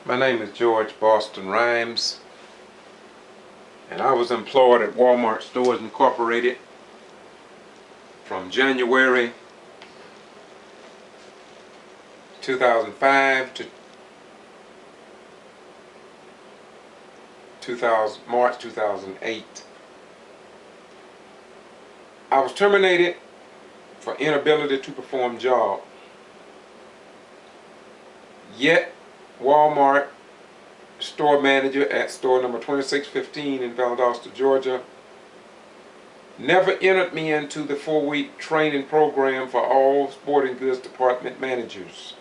My name is George Boston Rhymes, and I was employed at Wal-Mart Stores Incorporated from January 2005 to March 2008. I was terminated for inability to perform job. Yet, Wal-Mart store manager at store number 2615 in Valdosta, Georgia, never entered me into the 4-week training program for all sporting goods department managers.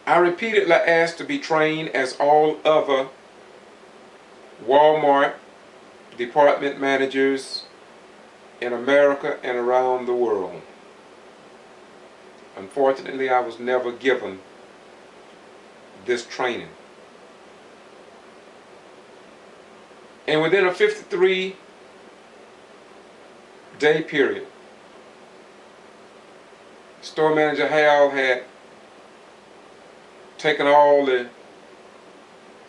I repeatedly asked to be trained as all other Wal-Mart department managers in America and around the world. Unfortunately, I was never given this training. And within a 53-day period, store manager Hal had taken all the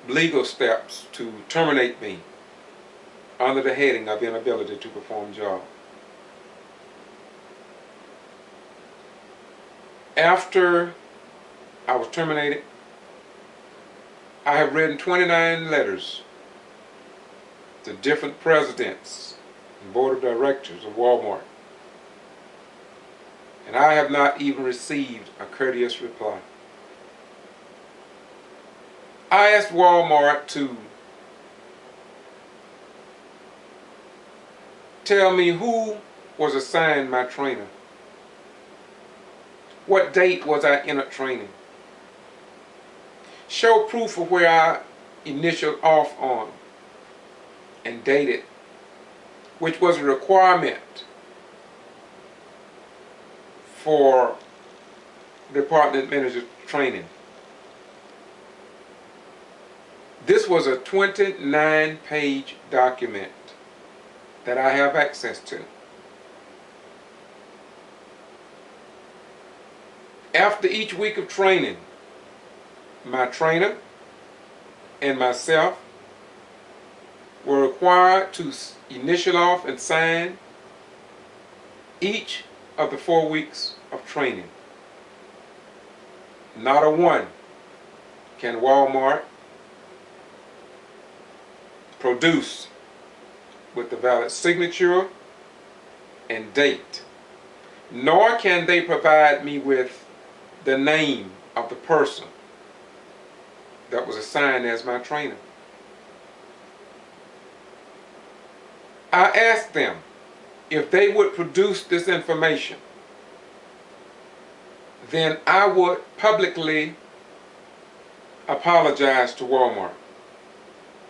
legal steps to terminate me under the heading of inability to perform job. After I was terminated, I have written 29 letters to different presidents and board of directors of Wal-Mart, and I have not even received a courteous reply. I asked Wal-Mart to tell me who was assigned my trainer. What date was I in a training? Show proof of where I initialed off on and dated, which was a requirement for department manager training. This was a 29-page document that I have access to. After each week of training, my trainer and myself were required to initial off and sign each of the 4 weeks of training. Not a one can Wal-Mart produce with the valid signature and date, nor can they provide me with the name of the person that was assigned as my trainer. I asked them if they would produce this information, then I would publicly apologize to Wal-Mart.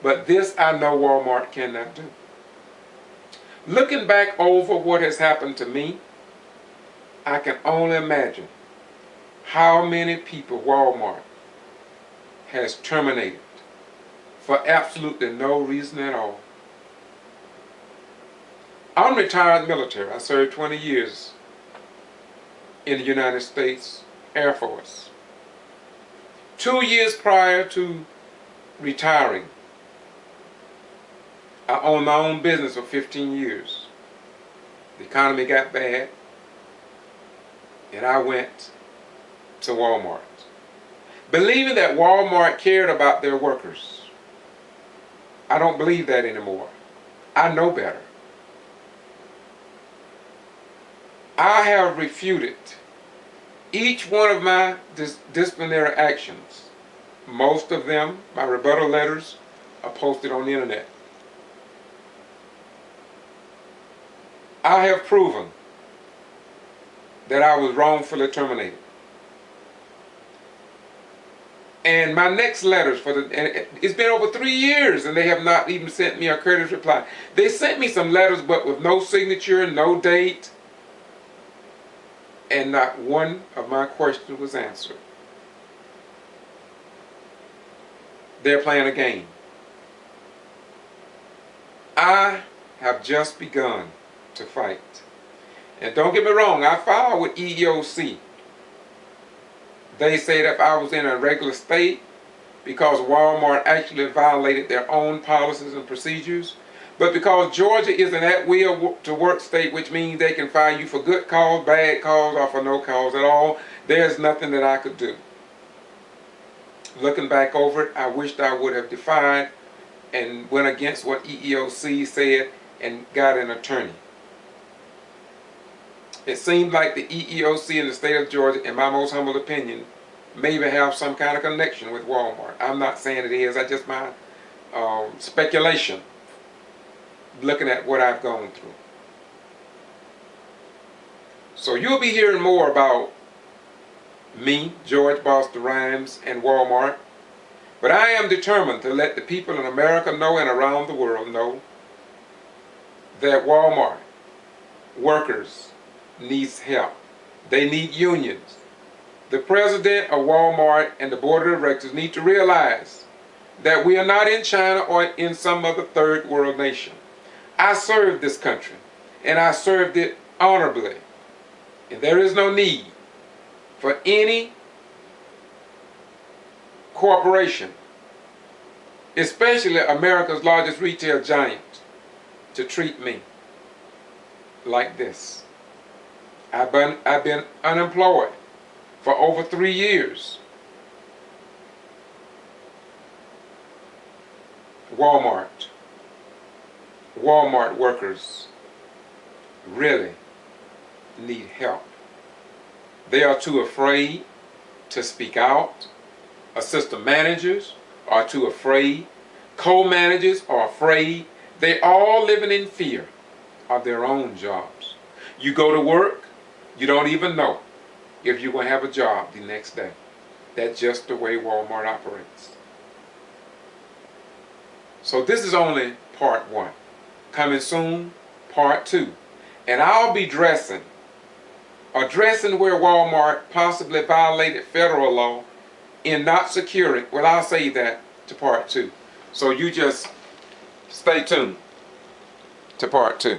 But this I know Wal-Mart cannot do. Looking back over what has happened to me, I can only imagine how many people Wal-Mart has terminated for absolutely no reason at all. I'm retired military. I served 20 years in the United States Air Force. 2 years prior to retiring, I owned my own business for 15 years. The economy got bad, and I went to Wal-Mart, believing that Wal-Mart cared about their workers. I don't believe that anymore. I know better. I have refuted each one of my disciplinary actions. Most of them, my rebuttal letters, are posted on the internet. I have proven that I was wrongfully terminated. And my next letters it's been over 3 years and they have not even sent me a courteous reply. They sent me some letters but with no signature, no date, and not one of my questions was answered. They're playing a game. I have just begun to fight. And don't get me wrong, I filed with EEOC They said if I was in a regular state, because Wal-Mart actually violated their own policies and procedures, but because Georgia is an at-will to work state, which means they can fire you for good cause, bad cause, or for no cause at all, there's nothing that I could do. Looking back over it, I wished I would have defied and went against what EEOC said and got an attorney. It seemed like the EEOC in the state of Georgia, in my most humble opinion, maybe have some kind of connection with Wal-Mart. I'm not saying it is, that's just my speculation, looking at what I've gone through. So you'll be hearing more about me, George Boston Rhymes, and Wal-Mart. But I am determined to let the people in America know and around the world know that Wal-Mart workers needs help. They need unions. The president of Wal-Mart and the board of directors need to realize that we are not in China or in some other third world nation. I served this country, and I served it honorably. And there is no need for any corporation, especially America's largest retail giant, to treat me like this. I've been unemployed for over 3 years. Wal-Mart workers really need help. They are too afraid to speak out. Assistant managers are too afraid. Co-managers are afraid. They all living in fear of their own jobs. You go to work, you don't even know if you're going to have a job the next day. That's just the way Wal-Mart operates. So this is only part 1. Coming soon, part 2. And I'll be addressing where Wal-Mart possibly violated federal law in not securing, well, I'll say that to part 2. So you just stay tuned to part 2.